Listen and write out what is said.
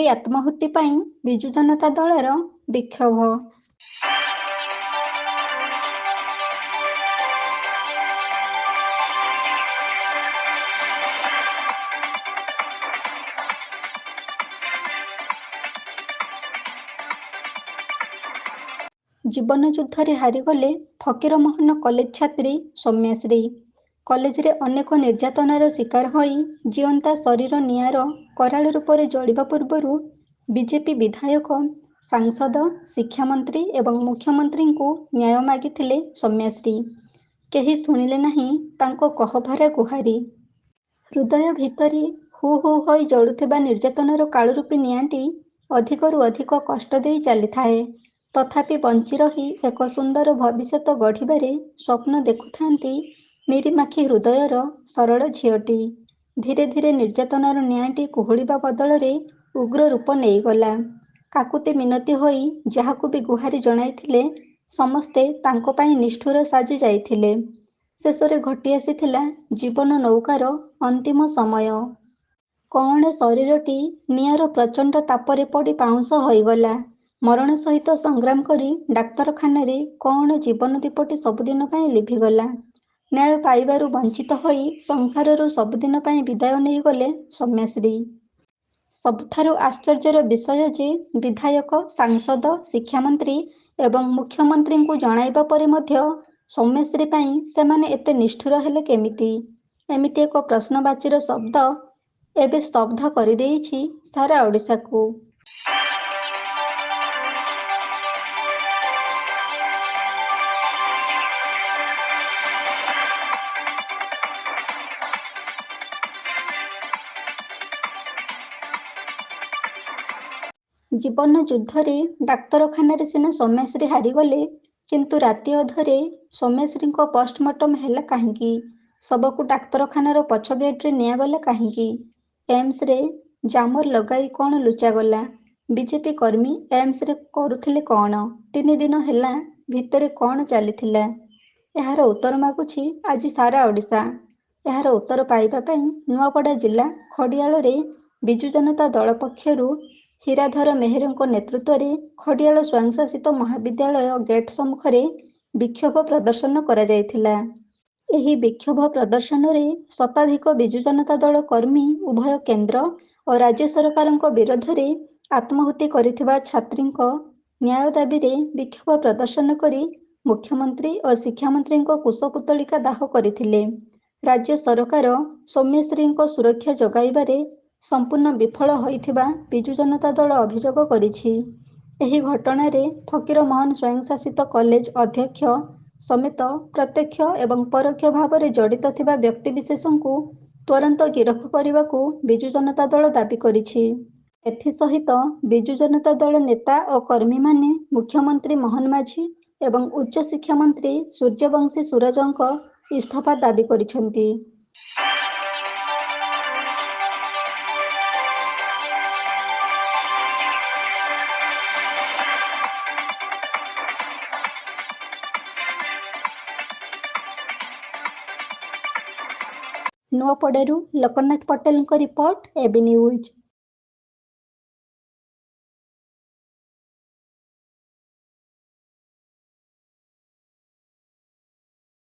ସ୍ତ୍ରୀ ଆତ୍ମାହୁତି ପାଇଁ ବିଜୁ ଜନତା ଦଳର ବିକ୍ଷୋଭ। ଜୀବନ ଯୁଦ୍ଧରେ ହାରିଗଲେ ଫକୀରମୋହନ କଲେଜ ଛାତ୍ରୀ ସୌମ୍ୟାଶ୍ରୀ। କଲେଜରେ ଅନେକ ନିର୍ଯାତନାର ଶିକାର ହୋଇ ଜିଅନ୍ତା ଶରୀର ନିଆଁର କରାଳ ରୂପରେ ଜଳିବା ପୂର୍ବରୁ ବିଜେପି ବିଧାୟକ, ସାଂସଦ, ଶିକ୍ଷାମନ୍ତ୍ରୀ ଏବଂ ମୁଖ୍ୟମନ୍ତ୍ରୀଙ୍କୁ ନ୍ୟାୟ ମାଗିଥିଲେ ସୌମ୍ୟାଶ୍ରୀ। କେହି ଶୁଣିଲେ ନାହିଁ ତାଙ୍କ କହଭରା ଗୁହାରି। ହୃଦୟ ଭିତରେ ହୁ ହୁ ହୋଇ ଜଳୁଥିବା ନିର୍ଯାତନାର କାଳରୂପୀ ନିଆଁଟି ଅଧିକରୁ ଅଧିକ କଷ୍ଟ ଦେଇ ଚାଲିଥାଏ। ତଥାପି ବଞ୍ଚି ରହି ଏକ ସୁନ୍ଦର ଭବିଷ୍ୟତ ଗଢ଼ିବାରେ ସ୍ୱପ୍ନ ଦେଖୁଥାନ୍ତି ନିରିମାଖି ହୃଦୟର ସରଳ ଝିଅଟି। ଧୀରେ ଧୀରେ ନିର୍ଯାତନାର ନିଆଁଟି କୁହୁଳିବା ବଦଳରେ ଉଗ୍ର ରୂପ ନେଇଗଲା। କାକୁତି ମିନତି ହୋଇ ଯାହାକୁ ବି ଗୁହାରି ଜଣାଇଥିଲେ ସମସ୍ତେ ତାଙ୍କ ପାଇଁ ନିଷ୍ଠୁର ସାଜି ଯାଇଥିଲେ। ଶେଷରେ ଘଟି ଆସିଥିଲା ଜୀବନ ନୌକାର ଅନ୍ତିମ ସମୟ। କଅଁଳ ଶରୀରଟି ନିଆଁର ପ୍ରଚଣ୍ଡ ତାପରେ ପୋଡ଼ି ପାଉଁଶ ହୋଇଗଲା। ମରଣ ସହିତ ସଂଗ୍ରାମ କରି ଡାକ୍ତରଖାନାରେ କଅଁଳ ଜୀବନ ଦୀପଟି ସବୁଦିନ ପାଇଁ ଲିଭିଗଲା। ନ୍ୟାୟ ପାଇବାରୁ ବଞ୍ଚିତ ହୋଇ ସଂସାରରୁ ସବୁଦିନ ପାଇଁ ବିଦାୟ ନେଇଗଲେ ସୌମ୍ୟାଶ୍ରୀ। ସବୁଠାରୁ ଆଶ୍ଚର୍ଯ୍ୟର ବିଷୟ ଯେ ବିଧାୟକ, ସାଂସଦ, ଶିକ୍ଷାମନ୍ତ୍ରୀ ଏବଂ ମୁଖ୍ୟମନ୍ତ୍ରୀଙ୍କୁ ଜଣାଇବା ପରେ ମଧ୍ୟ ସୌମ୍ୟାଶ୍ରୀ ପାଇଁ ସେମାନେ ଏତେ ନିଷ୍ଠୁର ହେଲେ କେମିତି? ଏମିତି ଏକ ପ୍ରଶ୍ନବାଚୀର ଶବ୍ଦ ଏବେ ସ୍ତବ୍ଧ କରିଦେଇଛି ସାରା ଓଡ଼ିଶାକୁ। ଜୀବନ ଯୁଦ୍ଧରେ ଡାକ୍ତରଖାନାରେ ସିନା ସୌମ୍ୟାଶ୍ରୀ ହାରିଗଲେ, କିନ୍ତୁ ରାତି ଅଧରେ ସୌମ୍ୟାଶ୍ରୀଙ୍କ ପୋଷ୍ଟମର୍ଟମ ହେଲା କାହିଁକି? ଶବକୁ ଡାକ୍ତରଖାନାର ପଛ ଗେଟ୍ରେ ନିଆଗଲା କାହିଁକି? ଏମ୍ସରେ ଜାମର ଲଗାଇ କ'ଣ ଲୁଚାଗଲା? ବିଜେପି କର୍ମୀ ଏମ୍ସରେ କରୁଥିଲେ କ'ଣ? 3 ଦିନ ହେଲା ଭିତରେ କ'ଣ ଚାଲିଥିଲା? ଏହାର ଉତ୍ତର ମାଗୁଛି ଆଜି ସାରା ଓଡ଼ିଶା। ଏହାର ଉତ୍ତର ପାଇବା ପାଇଁ ନୂଆପଡ଼ା ଜିଲ୍ଲା ଖଡ଼ିଆଳରେ ବିଜୁ ଜନତା ଦଳ ପକ୍ଷରୁ ହୀରାଧର ମେହେରଙ୍କ ନେତୃତ୍ୱରେ ଖଡ଼ିଆଳ ସ୍ୱୟଂଶାସିତ ମହାବିଦ୍ୟାଳୟ ଗେଟ୍ ସମ୍ମୁଖରେ ବିକ୍ଷୋଭ ପ୍ରଦର୍ଶନ କରାଯାଇଥିଲା। ଏହି ବିକ୍ଷୋଭ ପ୍ରଦର୍ଶନରେ ଶତାଧିକ ବିଜୁ ଜନତା ଦଳ କର୍ମୀ ଉଭୟ କେନ୍ଦ୍ର ଓ ରାଜ୍ୟ ସରକାରଙ୍କ ବିରୋଧରେ ଆତ୍ମାହୁତି କରିଥିବା ଛାତ୍ରୀଙ୍କ ନ୍ୟାୟ ଦାବିରେ ବିକ୍ଷୋଭ ପ୍ରଦର୍ଶନ କରି ମୁଖ୍ୟମନ୍ତ୍ରୀ ଓ ଶିକ୍ଷାମନ୍ତ୍ରୀଙ୍କ କୁଶପୁତ୍ତଳିକା ଦାହ କରିଥିଲେ। ରାଜ୍ୟ ସରକାର ସୌମ୍ୟାଶ୍ରୀଙ୍କ ସୁରକ୍ଷା ଯୋଗାଇବାରେ ସମ୍ପୂର୍ଣ୍ଣ ବିଫଳ ହୋଇଥିବା ବିଜୁ ଜନତା ଦଳ ଅଭିଯୋଗ କରିଛି। ଏହି ଘଟଣାରେ ଫକୀରମୋହନ ସ୍ୱୟଂଶାସିତ କଲେଜ ଅଧ୍ୟକ୍ଷ ସମେତ ପ୍ରତ୍ୟକ୍ଷ ଏବଂ ପରୋକ୍ଷ ଭାବରେ ଜଡ଼ିତ ଥିବା ବ୍ୟକ୍ତିବିଶେଷଙ୍କୁ ତୁରନ୍ତ ଗିରଫ କରିବାକୁ ବିଜୁ ଜନତା ଦଳ ଦାବି କରିଛି। ଏଥିସହିତ ବିଜୁ ଜନତା ଦଳ ନେତା ଓ କର୍ମୀମାନେ ମୁଖ୍ୟମନ୍ତ୍ରୀ ମୋହନ ମାଝୀ ଏବଂ ଉଚ୍ଚଶିକ୍ଷା ମନ୍ତ୍ରୀ ସୂର୍ଯ୍ୟବଂଶୀ ସୁରଜଙ୍କ ଇସ୍ତଫା ଦାବି କରିଛନ୍ତି। ନୂଆପଡ଼ାରୁ ଲୋକନାଥ ପଟେଲଙ୍କ ରିପୋର୍ଟ, এবি ନ୍ୟୁଜ୍।